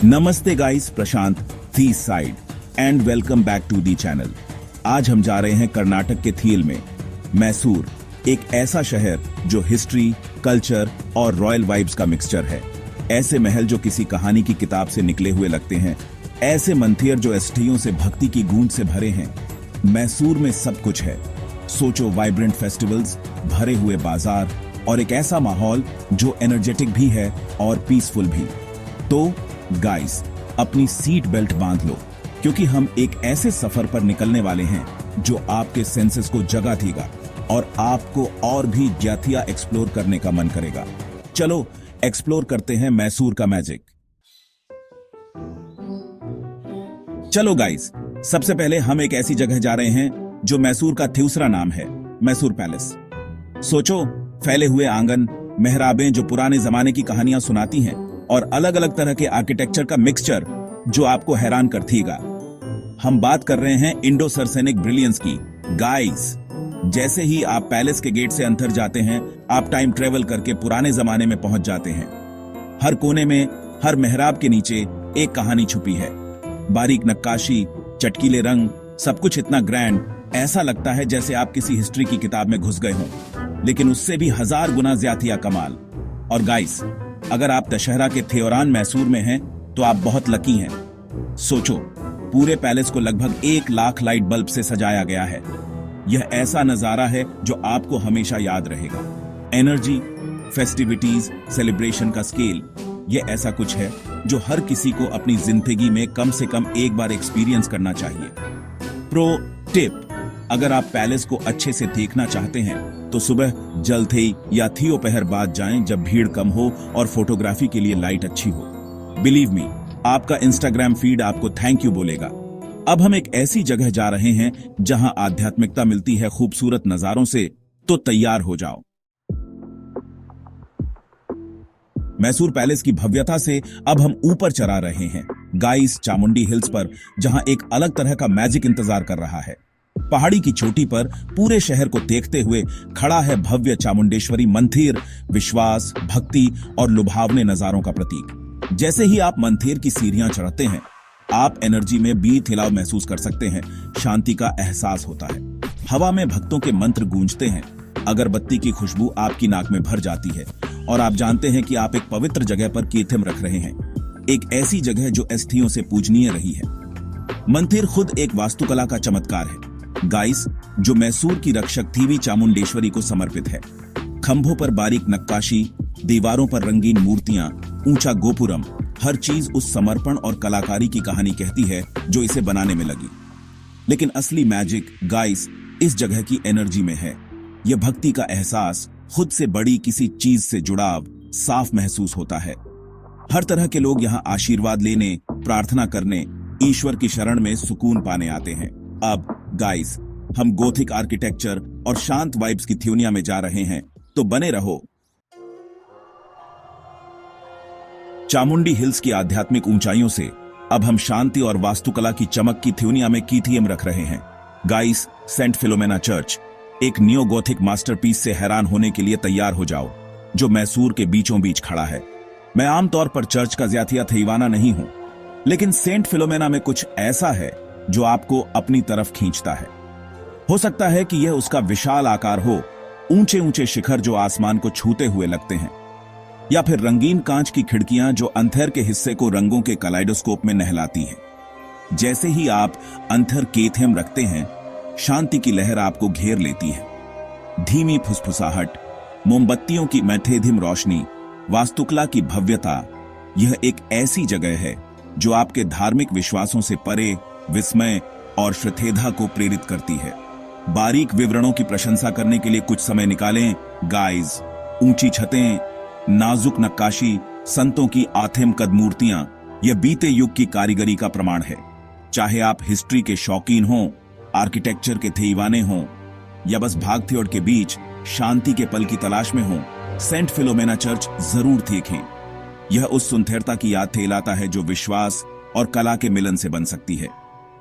नमस्ते guys, Prashant this side and welcome back to the channel. आज हम जा रहे हैं कर्नाटक के थील में मैसूर, एक ऐसा शहर जो हिस्ट्री, कल्चर और रॉयल वाइब्स का मिक्सचर है। ऐसे महल जो किसी कहानी की किताब से निकले हुए लगते हैं, ऐसे मंथिर जो एस्ठियों से भक्ति की गूंज से भरे हैं। मैसूर में सब कुछ है। सोचो, वाइब्रेंट फेस्टिवल्स, भरे हुए बाजार और एक ऐसा माहौल जो एनर्जेटिक भी है और पीसफुल भी। तो गाइस, अपनी सीट बेल्ट बांध लो, क्योंकि हम एक ऐसे सफर पर निकलने वाले हैं जो आपके सेंसेस को जगा देगा और आपको और भी ज्यादा एक्सप्लोर करने का मन करेगा। चलो एक्सप्लोर करते हैं मैसूर का मैजिक। चलो गाइस, सबसे पहले हम एक ऐसी जगह जा रहे हैं जो मैसूर का दूसरा नाम है, मैसूर पैलेस। सोचो, फैले हुए आंगन, मेहराबें जो पुराने जमाने की कहानियां सुनाती हैं और अलग अलग तरह के आर्किटेक्चर का मिक्सचर जो आपको हैरान कर देगा। हम बात कर रहे हैं इंडो सरसेनिक ब्रिलियंस की। गाइस, जैसे ही आप पैलेस के गेट से अंदर जाते हैं, आप टाइम ट्रेवल करके पुराने जमाने में पहुंच जाते हैं। हर कोने में, हर मेहराब के नीचे एक कहानी छुपी है। बारीक नक्काशी, चटकीले रंग, सब कुछ इतना ग्रैंड, ऐसा लगता है जैसे आप किसी हिस्ट्री की किताब में घुस गए हों, लेकिन उससे भी 1000 गुना ज्यादा कमाल। और गाइस, अगर आप दशहरा के त्योहार मैसूर में हैं, तो आप बहुत लकी हैं। सोचो, पूरे पैलेस को लगभग 1 लाख लाइट बल्ब से सजाया गया है। यह ऐसा नजारा है जो आपको हमेशा याद रहेगा। एनर्जी, फेस्टिविटीज, सेलिब्रेशन का स्केल, यह ऐसा कुछ है जो हर किसी को अपनी जिंदगी में कम से कम एक बार एक्सपीरियंस करना चाहिए। प्रो टिप: अगर आप पैलेस को अच्छे से देखना चाहते हैं तो सुबह जलते या दोपहर बाद जाएं, जब भीड़ कम हो और फोटोग्राफी के लिए लाइट अच्छी हो। बिलीव मी, आपका इंस्टाग्राम फीड आपको थैंक यू बोलेगा। अब हम एक ऐसी जगह जा रहे हैं जहां आध्यात्मिकता मिलती है खूबसूरत नजारों से, तो तैयार हो जाओ। मैसूर पैलेस की भव्यता से अब हम ऊपर चढ़ा रहे हैं गाइस, चामुंडी हिल्स पर, जहां एक अलग तरह का मैजिक इंतजार कर रहा है। पहाड़ी की चोटी पर पूरे शहर को देखते हुए खड़ा है भव्य चामुंडेश्वरी मंदिर, विश्वास, भक्ति और लुभावने नजारों का प्रतीक। जैसे ही आप मंदिर की सीढ़ियां चढ़ते हैं, आप एनर्जी में बीत हिलाव महसूस कर सकते हैं। शांति का एहसास होता है। हवा में भक्तों के मंत्र गूंजते हैं। अगरबत्ती की खुशबू आपकी नाक में भर जाती है और आप जानते हैं कि आप एक पवित्र जगह पर कीर्तन रख रहे हैं, एक ऐसी जगह जो अस्थियों से पूजनीय रही है। मंदिर खुद एक वास्तुकला का चमत्कार है गाइस, जो मैसूर की रक्षक देवी चामुंडेश्वरी को समर्पित है। खंभों पर बारीक नक्काशी, दीवारों पर रंगीन मूर्तियां, ऊंचा गोपुरम, हर चीज उस समर्पण और कलाकारी की कहानी कहती है जो इसे बनाने में लगी। लेकिन असली मैजिक गाइस इस जगह की एनर्जी में है। यह भक्ति का एहसास, खुद से बड़ी किसी चीज से जुड़ाव साफ महसूस होता है। हर तरह के लोग यहाँ आशीर्वाद लेने, प्रार्थना करने, ईश्वर की शरण में सुकून पाने आते हैं। अब गाइस, हम गोथिक आर्किटेक्चर और शांत वाइब्स की थ्योनिया में जा रहे हैं, तो बने रहो। चामुंडी हिल्स की आध्यात्मिक ऊंचाइयों से अब हम शांति और वास्तुकला की चमक की थ्योनिया में कीथियम रख रहे हैं। गाइस, सेंट फिलोमेना चर्च, एक नियो गोथिक मास्टरपीस से हैरान होने के लिए तैयार हो जाओ, जो मैसूर के बीचों बीच खड़ा है। मैं आमतौर पर चर्च का ज्यादा दीवाना नहीं हूं, लेकिन सेंट फिलोमेना में कुछ ऐसा है जो आपको अपनी तरफ खींचता है। हो सकता है कि यह उसका विशाल आकार हो, ऊंचे ऊंचे शिखर जो आसमान को छूते हुए लगते हैं, या फिर रंगीन कांच की खिड़कियां जो अंधेर के हिस्से को रंगों के कलाइडोस्कोप में नहलाती हैं। जैसे ही आप अंधेर केथेम रखते हैं, शांति की लहर आपको घेर लेती है। धीमी फुसफुसाहट, मोमबत्तियों की मैथेधिम रोशनी, वास्तुकला की भव्यता, यह एक ऐसी जगह है जो आपके धार्मिक विश्वासों से परे विस्मय और श्रद्धा को प्रेरित करती है। बारीक विवरणों की प्रशंसा करने के लिए कुछ समय निकालें गाइस। ऊंची छतें, नाजुक नक्काशी, संतों की आथेम कद मूर्तियां, यह बीते युग की कारीगरी का प्रमाण है। चाहे आप हिस्ट्री के शौकीन हों, आर्किटेक्चर के दीवाने हों, या बस भाग दौड़ के बीच शांति के पल की तलाश में हों, सेंट फिलोमेना चर्च जरूर देखें। यह उस सुंदरता की याद दिलाता है जो विश्वास और कला के मिलन से बन सकती है।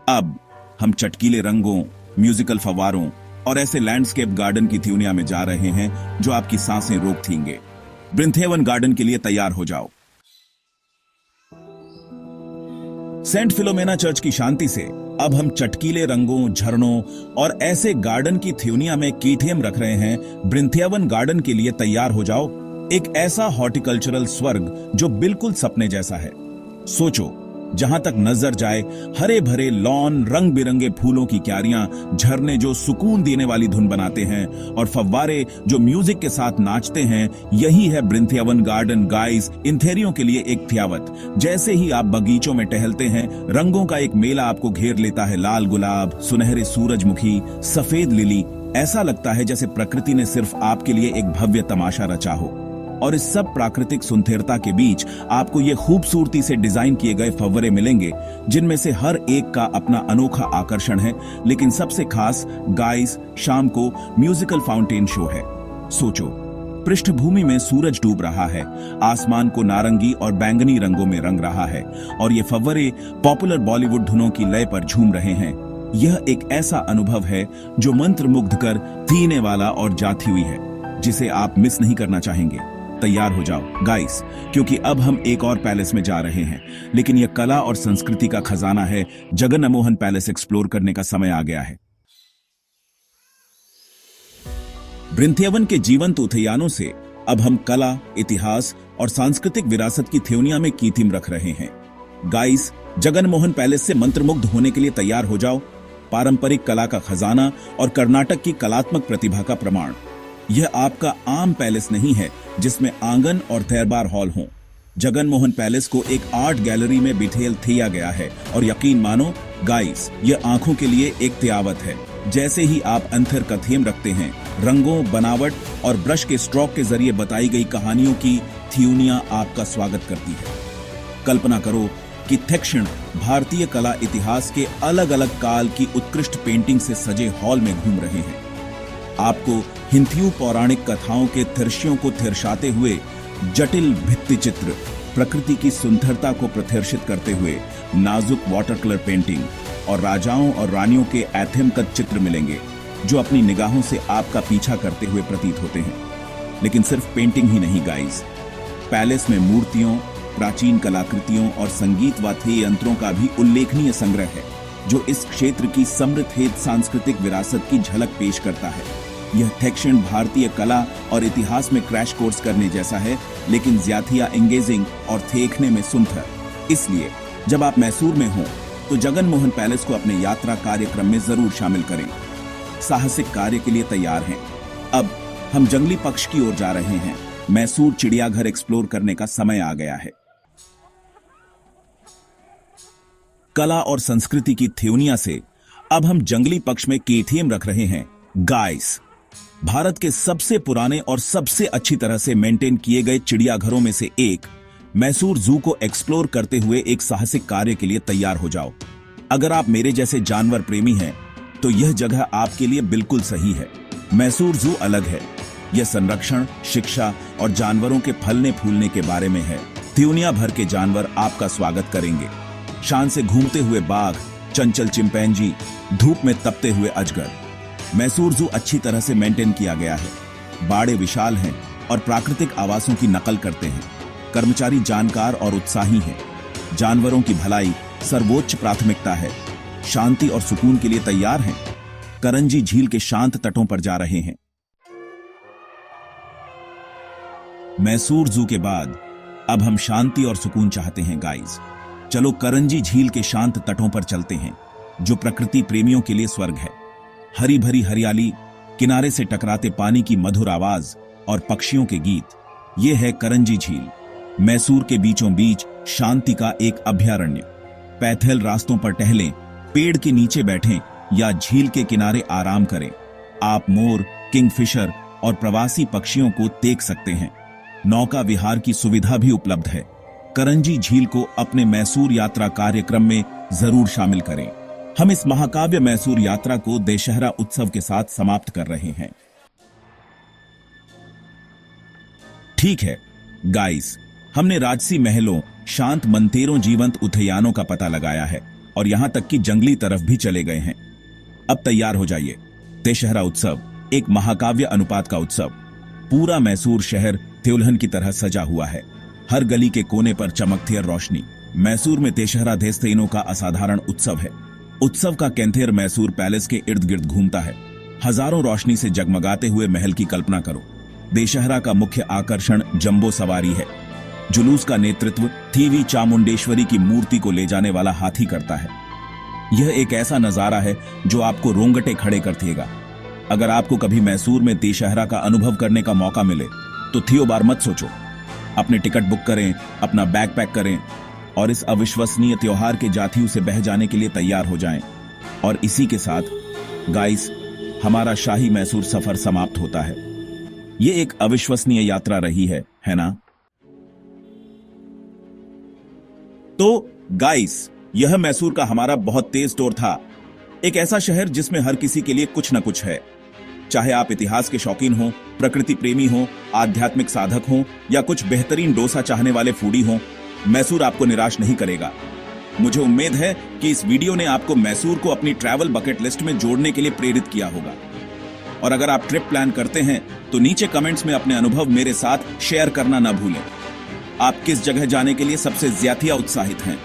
अब हम चटकीले रंगों, म्यूजिकल फव्वारों और ऐसे लैंडस्केप गार्डन की थ्योनिया में जा रहे हैं जो आपकी सांसें रोक देंगे। वृंदावन गार्डन के लिए तैयार हो जाओ। सेंट फिलोमेना चर्च की शांति से अब हम चटकीले रंगों, झरनों और ऐसे गार्डन की थ्यूनिया में कीथियम रख रहे हैं। ब्रिंथियावन गार्डन के लिए तैयार हो जाओ, एक ऐसा हॉर्टिकल्चरल स्वर्ग जो बिल्कुल सपने जैसा है। सोचो, जहां तक नजर जाए हरे भरे लॉन, रंग बिरंगे फूलों की क्यारियां, झरने जो सुकून देने वाली धुन बनाते हैं और फव्वारे जो म्यूजिक के साथ नाचते हैं। यही है ब्रिंथियावन गार्डन गाइस, इन थेरियों के लिए एक थियावत। जैसे ही आप बगीचों में टहलते हैं, रंगों का एक मेला आपको घेर लेता है। लाल गुलाब, सुनहरे सूरजमुखी, सफेद लिली, ऐसा लगता है जैसे प्रकृति ने सिर्फ आपके लिए एक भव्य तमाशा रचा हो। और इस सब प्राकृतिक सुंदरता के बीच आपको ये खूबसूरती से डिजाइन किए गए फव्वारे मिलेंगे, जिनमें से हर एक का अपना अनोखा आकर्षण है। लेकिन सबसे खास गाइस, शाम को म्यूजिकल फाउंटेन शो है। सोचो, पृष्ठभूमि में सूरज डूब रहा है, आसमान को नारंगी और बैंगनी रंगों में रंग रहा है और ये फव्वारे पॉपुलर बॉलीवुड धुनों की लय पर झूम रहे हैं। यह एक ऐसा अनुभव है जो मंत्रमुग्ध कर देने वाला और जाती हुई है, जिसे आप मिस नहीं करना चाहेंगे। तैयार हो जाओ गाइस, क्योंकि अब हम एक और पैलेस में जा रहे हैं। लेकिन यह कला और संस्कृति का खजाना है। जगनमोहन पैलेस एक्सप्लोर करने का समय आ गया है। ब्रिंथियावन के जीवंत उद्यानों से अब हम कला, इतिहास और सांस्कृतिक विरासत की थ्योनिया में कीथियम रख रहे हैं। गाइस, जगनमोहन पैलेस से मंत्रमुग्ध होने के लिए तैयार हो जाओ। पारंपरिक कला का खजाना और कर्नाटक की कलात्मक प्रतिभा का प्रमाण। यह आपका आम पैलेस नहीं है जिसमें आंगन और दरबार हॉल हों। जगनमोहन पैलेस को एक आर्ट गैलरी में बिठेल दिया गया है और यकीन मानो गाइस, यह आंखों के लिए एक तियावत है। जैसे ही आप अंतर कथियम रखते हैं, रंगों, बनावट और ब्रश के स्ट्रोक के जरिए बताई गई कहानियों की थ्यूनिया आपका स्वागत करती है। कल्पना करो कि थेक्षण भारतीय कला इतिहास के अलग अलग काल की उत्कृष्ट पेंटिंग से सजे हॉल में घूम रहे हैं। आपको हिंदू पौराणिक कथाओं के दृश्यों को थिरसाते हुए जटिल भित्ति चित्र, प्रकृति की सुंदरता को प्रदर्शित करते हुए नाजुक वाटर कलर पेंटिंग और राजाओं और रानियों के एथेमकत चित्र मिलेंगे, जो अपनी निगाहों से आपका पीछा करते हुए प्रतीत होते हैं। लेकिन सिर्फ पेंटिंग ही नहीं गाइस, पैलेस में मूर्तियों, प्राचीन कलाकृतियों और संगीत वाद्य यंत्रों का भी उल्लेखनीय संग्रह है, जो इस क्षेत्र की समृद्ध सांस्कृतिक विरासत की झलक पेश करता है। यह थेक्षण भारतीय कला और इतिहास में क्रैश कोर्स करने जैसा है, लेकिन ज्यादा एंगेजिंग और देखने में सुंदर। इसलिए जब आप मैसूर में हो तो जगनमोहन पैलेस को अपने यात्रा कार्यक्रम में जरूर शामिल करें। साहसिक कार्य के लिए तैयार हैं। अब हम जंगली पक्ष की ओर जा रहे हैं। मैसूर चिड़ियाघर एक्सप्लोर करने का समय आ गया है। कला और संस्कृति की थ्योनिया से अब हम जंगली पक्ष में कीथियम रख रहे हैं। गाइस, भारत के सबसे पुराने और सबसे अच्छी तरह से मेंटेन किए गए चिड़ियाघरों में से एक मैसूर जू को एक्सप्लोर करते हुए एक साहसिक कार्य के लिए तैयार हो जाओ। अगर आप मेरे जैसे जानवर प्रेमी हैं, तो यह जगह आपके लिए बिल्कुल सही है। मैसूर जू अलग है। यह संरक्षण, शिक्षा और जानवरों के फलने फूलने के बारे में है। दुनिया भर के जानवर आपका स्वागत करेंगे। शान से घूमते हुए बाघ, चंचल चिंपैंजी, धूप में तपते हुए अजगर। मैसूर जू अच्छी तरह से मेंटेन किया गया है। बाड़े विशाल हैं और प्राकृतिक आवासों की नकल करते हैं। कर्मचारी जानकार और उत्साही हैं। जानवरों की भलाई सर्वोच्च प्राथमिकता है। शांति और सुकून के लिए तैयार हैं। करंजी झील के शांत तटों पर जा रहे हैं। मैसूर जू के बाद अब हम शांति और सुकून चाहते हैं गाइस। चलो करंजी झील के शांत तटों पर चलते हैं, जो प्रकृति प्रेमियों के लिए स्वर्ग है। हरी भरी हरियाली, किनारे से टकराते पानी की मधुर आवाज और पक्षियों के गीत। ये है करंजी झील, मैसूर के बीचों बीच शांति का एक अभयारण्य। पैथल रास्तों पर टहलें, पेड़ के नीचे बैठें या झील के किनारे आराम करें। आप मोर, किंगफिशर और प्रवासी पक्षियों को देख सकते हैं। नौका विहार की सुविधा भी उपलब्ध है। करंजी झील को अपने मैसूर यात्रा कार्यक्रम में जरूर शामिल करें। हम इस महाकाव्य मैसूर यात्रा को दशहरा उत्सव के साथ समाप्त कर रहे हैं। ठीक है गाइस, हमने राजसी महलों, शांत मंदिरों, जीवंत उद्यानों का पता लगाया है और यहां तक कि जंगली तरफ भी चले गए हैं। अब तैयार हो जाइए। दशहरा उत्सव एक महाकाव्य अनुपात का उत्सव। पूरा मैसूर शहर दुल्हन की तरह सजा हुआ है। हर गली के कोने पर चमकती है रोशनी। मैसूर में तेशहरा देस्तेइनो का असाधारण उत्सव है। उत्सव का कैंथेर मैसूर पैलेस के इर्द गिर्द घूमता है। हजारों रोशनी से जगमगाते हुए महल की कल्पना करो। देशहरा का मुख्य आकर्षण जंबो सवारी है। जुलूस का नेतृत्व थीवी चामुंडेश्वरी की मूर्ति को ले जाने वाला हाथी करता है। यह एक ऐसा नजारा है जो आपको रोंगटे खड़े कर देगा। अगर आपको कभी मैसूर में देशहरा का अनुभव करने का मौका मिले तो थियो बार मत सोचो। अपने टिकट बुक करें, अपना बैग पैक करें और इस अविश्वसनीय त्योहार के जाथियों से बह जाने के लिए तैयार हो जाएं। और इसी के साथ गाइस, हमारा शाही मैसूर सफर समाप्त होता है। यह एक अविश्वसनीय यात्रा रही है ना? तो गाइस, यह मैसूर का हमारा बहुत तेज टूर था। एक ऐसा शहर जिसमें हर किसी के लिए कुछ न कुछ है। चाहे आप इतिहास के शौकीन हो, प्रकृति प्रेमी हो, आध्यात्मिक साधक हो या कुछ बेहतरीन डोसा चाहने वाले फूडी हो, मैसूर आपको निराश नहीं करेगा। मुझे उम्मीद है कि इस वीडियो ने आपको मैसूर को अपनी ट्रैवल बकेट लिस्ट में जोड़ने के लिए प्रेरित किया होगा। और अगर आप ट्रिप प्लान करते हैं तो नीचे कमेंट्स में अपने अनुभव मेरे साथ शेयर करना ना भूलें। आप किस जगह जाने के लिए सबसे ज्यादा उत्साहित हैं?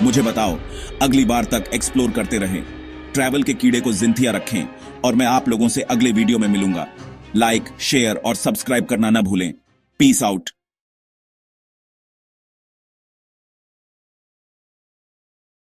मुझे बताओ। अगली बार तक एक्सप्लोर करते रहें, ट्रैवल के कीड़े को जिंदा रखें और मैं आप लोगों से अगले वीडियो में मिलूंगा। लाइक, शेयर और सब्सक्राइब करना ना भूलें। Peace out.